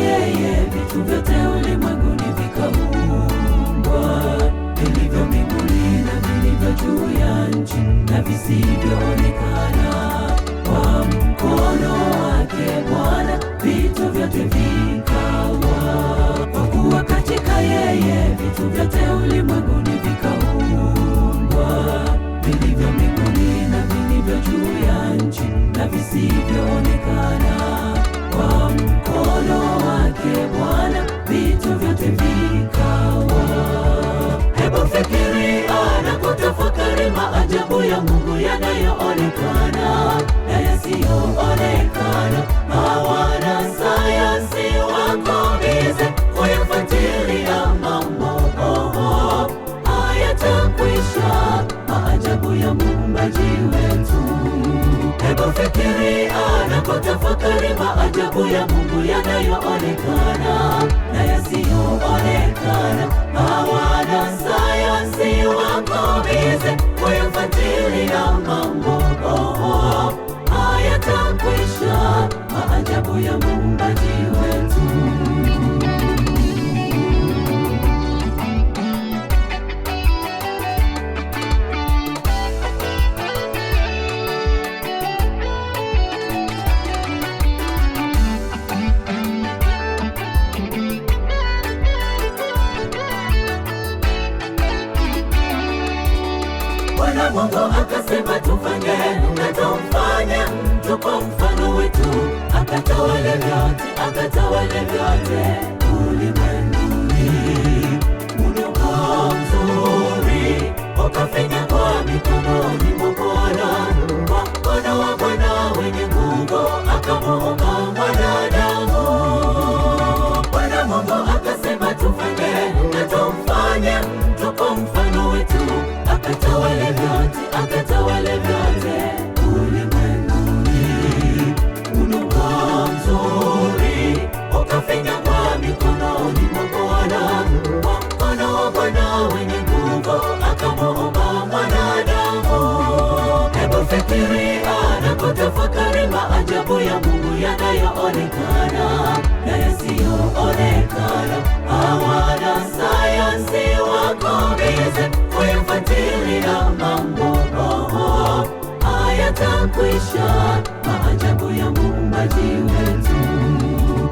yeye vitu vyote ulimwenguni vikaumbwa, vilivyo mbinguni na vilivyo juu ya nchi na visivyoonekana. Kwa mkono wake Bwana vitu vyote vikawa. Kwa kuwa katika yeye vitu vyote ulimwenguni vikaumbwa, vilivyo mbinguni na vilivyo juu ya nchi na visivyoonekana. Kwa mkono wake Bwana vitu vyote vikawa. Hebu fikiria na kutafakari maajabu ya Mungu yanayoonekana na yasiyoonekana. Hawana sayansi wako bize kuyafuatilia mambo hayatakwisha, maajabu ya Muumbaji wetu. Hebu fikiria na kutafakari maajabu ya Mungu yanayoonekana na yasiyoonekana. Hawana sayansi wako bize kuyafuatilia mambo hayatakwisha, maajabu ya Muumbaji wetu. Bwana Mungu akasema tufanye, na tumfanye mtu kwa mfano wetu, akatawale vyote ulimwenguni. Udongo mzuri ukafinyangwa mikononi mwa Bwana, kwa mkono wa Bwana wenye nguvu akamuumba mwanadamu. Bwana Mungu akasema tufanye, na tumfanye mtu kwa mfano wetu, akatawale vyote ulimwenguni. Udongo mzuri ukafinyangwa mikononi mwa Bwana, kwa mkono wa Bwana wenye nguvu akamuumba mwanadamu. Hebu fikiria na kutafakari maajabu ya Mungu yanayoonekana na yasiyoonekana. Hawana sayansi wako bize kuyafuatilia mambo hayatakwisha, maajabu ya Muumbaji wetu.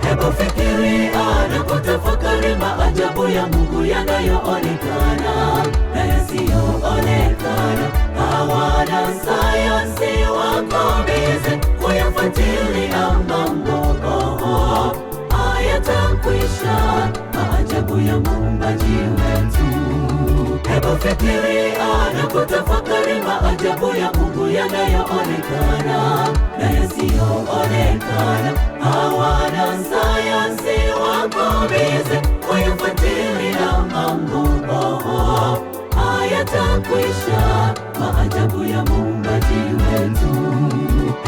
Hebu fikiria na kutafakari maajabu ya Mungu yanayoonekana na yasiyoonekana. Hawana sayansi wako bize kuyafuatilia mambo hayatakwisha, maajabu ya Muumbaji wetu. Hebu fikiria na kutafakari maajabu ya Mungu yanayoonekana na yasiyoonekana. Hawana sayansi wako bize kuyafuatilia mambo hayatakwisha, maajabu ya Muumbaji wetu.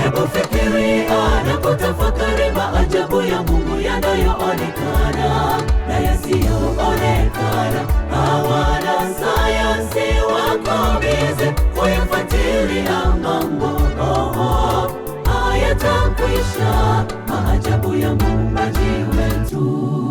Hebu fikiria na kutafakari maajabu ya Mungu yanayoonekana na yasiyoonekana. Hawana sayansi wako bize kuyafuatilia mambo hayatakwisha, maajabu ya Muumbaji wetu.